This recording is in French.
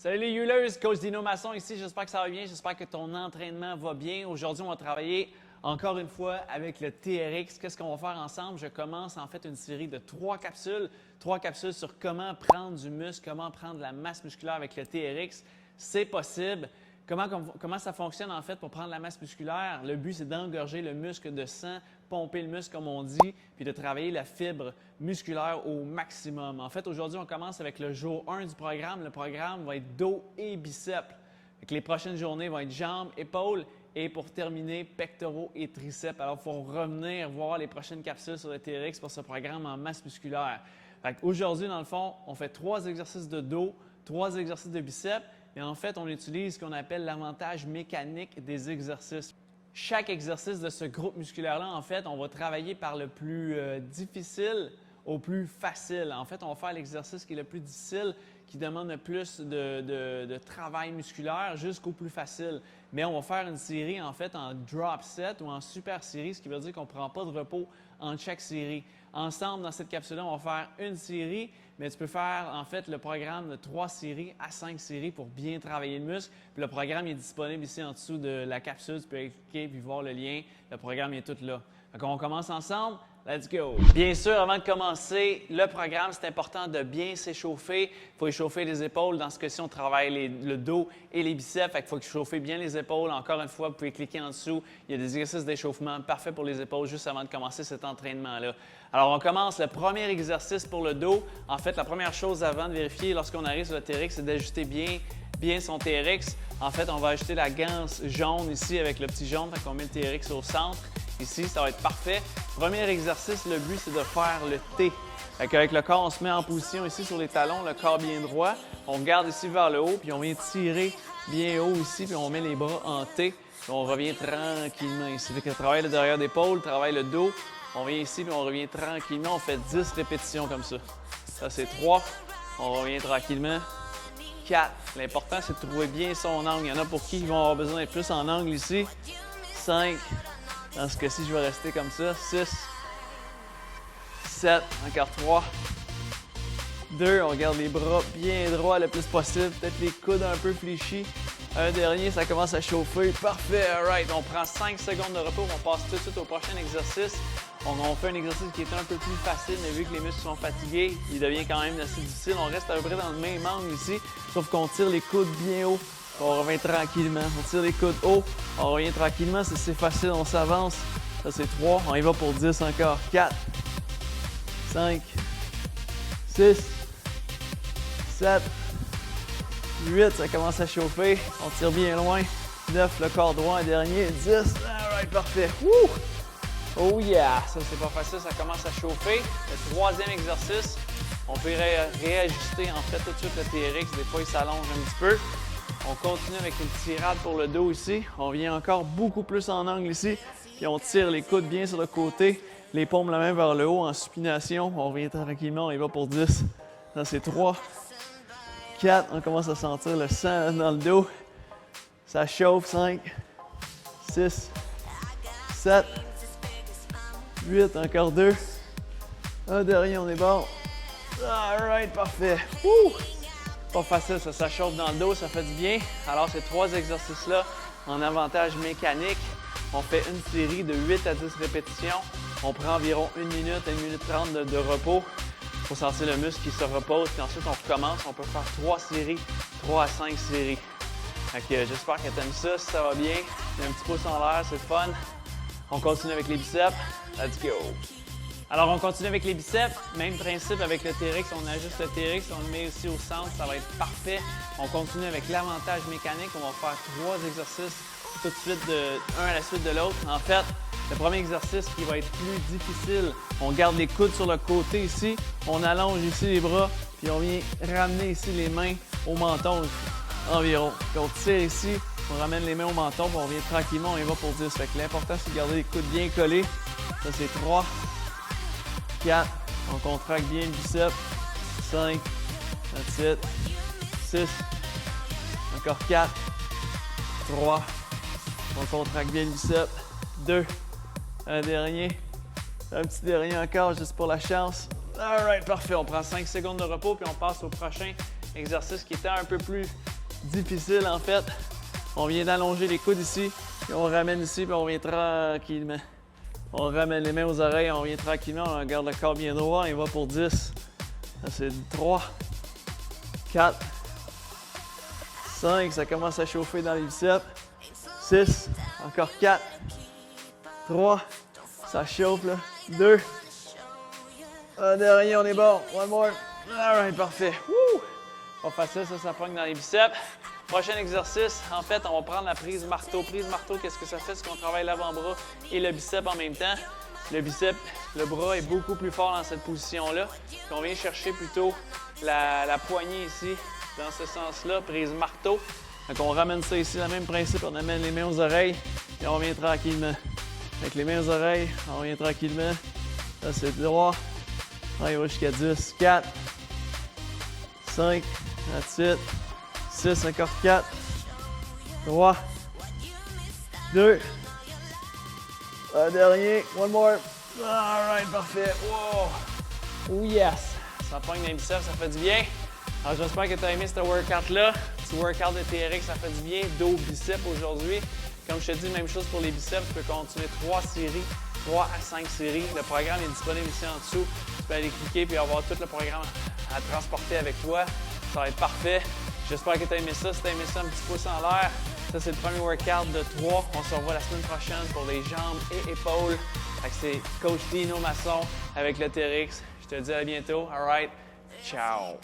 Salut les Healers, Coach Dino Masson ici, j'espère que ça va bien, j'espère que ton entraînement va bien. Aujourd'hui, on va travailler encore une fois avec le TRX. Qu'est-ce qu'on va faire ensemble? Je commence en fait une série de 3 capsules sur comment prendre du muscle, comment prendre de la masse musculaire avec le TRX. C'est possible. Comment ça fonctionne en fait pour prendre la masse musculaire? Le but, c'est d'engorger le muscle de sang, pomper le muscle comme on dit, puis de travailler la fibre musculaire au maximum. En fait, aujourd'hui, on commence avec le jour 1 du programme. Le programme va être dos et biceps. Les prochaines journées vont être jambes, épaules et pour terminer, pectoraux et triceps. Alors, il faut revenir voir les prochaines capsules sur le TRX pour ce programme en masse musculaire. Aujourd'hui, dans le fond, on fait 3 exercices de dos, 3 exercices de biceps. Et en fait, on utilise ce qu'on appelle l'avantage mécanique des exercices. Chaque exercice de ce groupe musculaire-là, en fait, on va travailler par le plus difficile au plus facile. En fait, on va faire l'exercice qui est le plus difficile, qui demande le plus de travail musculaire jusqu'au plus facile. Mais on va faire une série, en fait, en drop set ou en super série, ce qui veut dire qu'on ne prend pas de repos entre chaque série. Ensemble, dans cette capsule-là, on va faire une série, mais tu peux faire, en fait, le programme de 3 séries à 5 séries pour bien travailler le muscle. Puis le programme est disponible ici en dessous de la capsule. Tu peux cliquer puis voir le lien. Le programme est tout là. Donc, on commence ensemble. Let's go! Bien sûr, avant de commencer le programme, c'est important de bien s'échauffer. Il faut échauffer les épaules. Dans ce cas-ci, on travaille le dos et les biceps. Il faut échauffer bien les épaules. Encore une fois, vous pouvez cliquer en dessous. Il y a des exercices d'échauffement parfaits pour les épaules juste avant de commencer cet entraînement-là. Alors, on commence le premier exercice pour le dos. En fait, la première chose avant de vérifier lorsqu'on arrive sur le TRX, c'est d'ajuster bien son TRX. En fait, on va ajouter la ganse jaune ici avec le petit jaune. Fait qu'on met le TRX au centre. Ici, ça va être parfait. Premier exercice, le but, c'est de faire le T. Avec le corps, on se met en position ici sur les talons, le corps bien droit. On regarde ici vers le haut, puis on vient tirer bien haut ici, puis on met les bras en T. Puis on revient tranquillement ici. Fait que travaille le derrière d'épaule, travaille le dos. On vient ici, puis on revient tranquillement. On fait 10 répétitions comme ça. Ça, c'est 3. On revient tranquillement. 4. L'important, c'est de trouver bien son angle. Il y en a pour qui vont avoir besoin d'être plus en angle ici. 5. Dans ce cas-ci, je vais rester comme ça. 6, 7, encore 3, 2. On garde les bras bien droits le plus possible. Peut-être les coudes un peu fléchis. Un dernier, ça commence à chauffer. Parfait, all right. On prend 5 secondes de repos. On passe tout de suite au prochain exercice. On fait un exercice qui est un peu plus facile, mais vu que les muscles sont fatigués, il devient quand même assez difficile. On reste à peu près dans le même angle ici, sauf qu'on tire les coudes bien haut. On revient tranquillement. On tire les coudes haut. On revient tranquillement. C'est facile. On s'avance. Ça, c'est 3. On y va pour 10 encore. 4, 5, 6, 7, 8. Ça commence à chauffer. On tire bien loin. 9, le corps droit. Un dernier. 10. All right, parfait. Woo! Oh yeah! Ça, c'est pas facile. Ça commence à chauffer. Le troisième exercice, on peut réajuster en fait tout de suite le TRX. Des fois, il s'allonge un petit peu. On continue avec une tirade pour le dos ici. On vient encore beaucoup plus en angle ici. Puis on tire les coudes bien sur le côté. Les paumes la main vers le haut en supination. On revient tranquillement. On y va pour 10. Ça, c'est 3. 4. On commence à sentir le sang dans le dos. Ça chauffe. 5. 6. 7. 8. Encore 2. Un dernier. On est bon. All right. Parfait. Woo! Pas facile, ça chauffe dans le dos, ça fait du bien. Alors, ces 3 exercices-là, en avantage mécanique, on fait une série de 8 à 10 répétitions. On prend environ 1 minute, 1 minute 30 de repos pour sentir le muscle qui se repose. Puis ensuite, on recommence. On peut faire 3 séries, 3 à 5 séries. J'espère que tu aimes ça. Si ça va bien, il y a un petit pouce en l'air, c'est fun. On continue avec les biceps. Let's go! Alors, on continue avec les biceps. Même principe avec le TRX. On ajuste le TRX, on le met aussi au centre. Ça va être parfait. On continue avec l'avantage mécanique. On va faire 3 exercices tout de suite, un à la suite de l'autre. En fait, le premier exercice qui va être plus difficile, on garde les coudes sur le côté ici. On allonge ici les bras. Puis on vient ramener ici les mains au menton environ. Puis on tire ici. On ramène les mains au menton. Puis on vient tranquillement. On y va pour 10. Fait que l'important, c'est de garder les coudes bien collés. Ça, c'est 3. 4, on contracte bien le biceps. 5, 7, 6, encore 4, 3, on contracte bien le biceps. 2, un dernier, un petit dernier encore juste pour la chance. All right, parfait. On prend 5 secondes de repos puis on passe au prochain exercice qui était un peu plus difficile en fait. On vient d'allonger les coudes ici, puis on ramène ici, puis on vient tranquillement. On ramène les mains aux oreilles, on vient tranquillement, on garde le corps bien droit, on va pour 10. Ça c'est 3, 4, 5, ça commence à chauffer dans les biceps. 6, encore 4, 3, ça chauffe là. 2, un dernier, on est bon. One more. Alright, parfait. Woo! On va faire ça, ça pogne dans les biceps. Prochain exercice, en fait, on va prendre la prise marteau. Prise marteau, qu'est-ce que ça fait? C'est qu'on travaille l'avant-bras et le bicep en même temps. Le bicep, le bras est beaucoup plus fort dans cette position-là. Puis on vient chercher plutôt la poignée ici, dans ce sens-là, prise marteau. Donc on ramène ça ici, le même principe, on amène les mains aux oreilles et on vient tranquillement. Avec les mains aux oreilles, on vient tranquillement. Ça c'est 3. On va jusqu'à 10. 4, 5, that's it. 6, encore 4, 3, 2, un dernier, one more. Alright, parfait. Wow! Oh yes! Ça pogne dans les biceps, ça fait du bien. Alors j'espère que tu as aimé ce workout-là. Petit workout de TRX, ça fait du bien. Dos, biceps aujourd'hui. Comme je te dis, même chose pour les biceps. Tu peux continuer 3 séries, 3 à 5 séries. Le programme est disponible ici en dessous. Tu peux aller cliquer et avoir tout le programme à transporter avec toi. Ça va être parfait. J'espère que tu as aimé ça. Si tu as aimé ça, un petit pouce en l'air. Ça, c'est le premier workout de 3. On se revoit la semaine prochaine pour les jambes et épaules. C'est Coach Dino Masson avec le TRX. Je te dis à bientôt. All right. Ciao.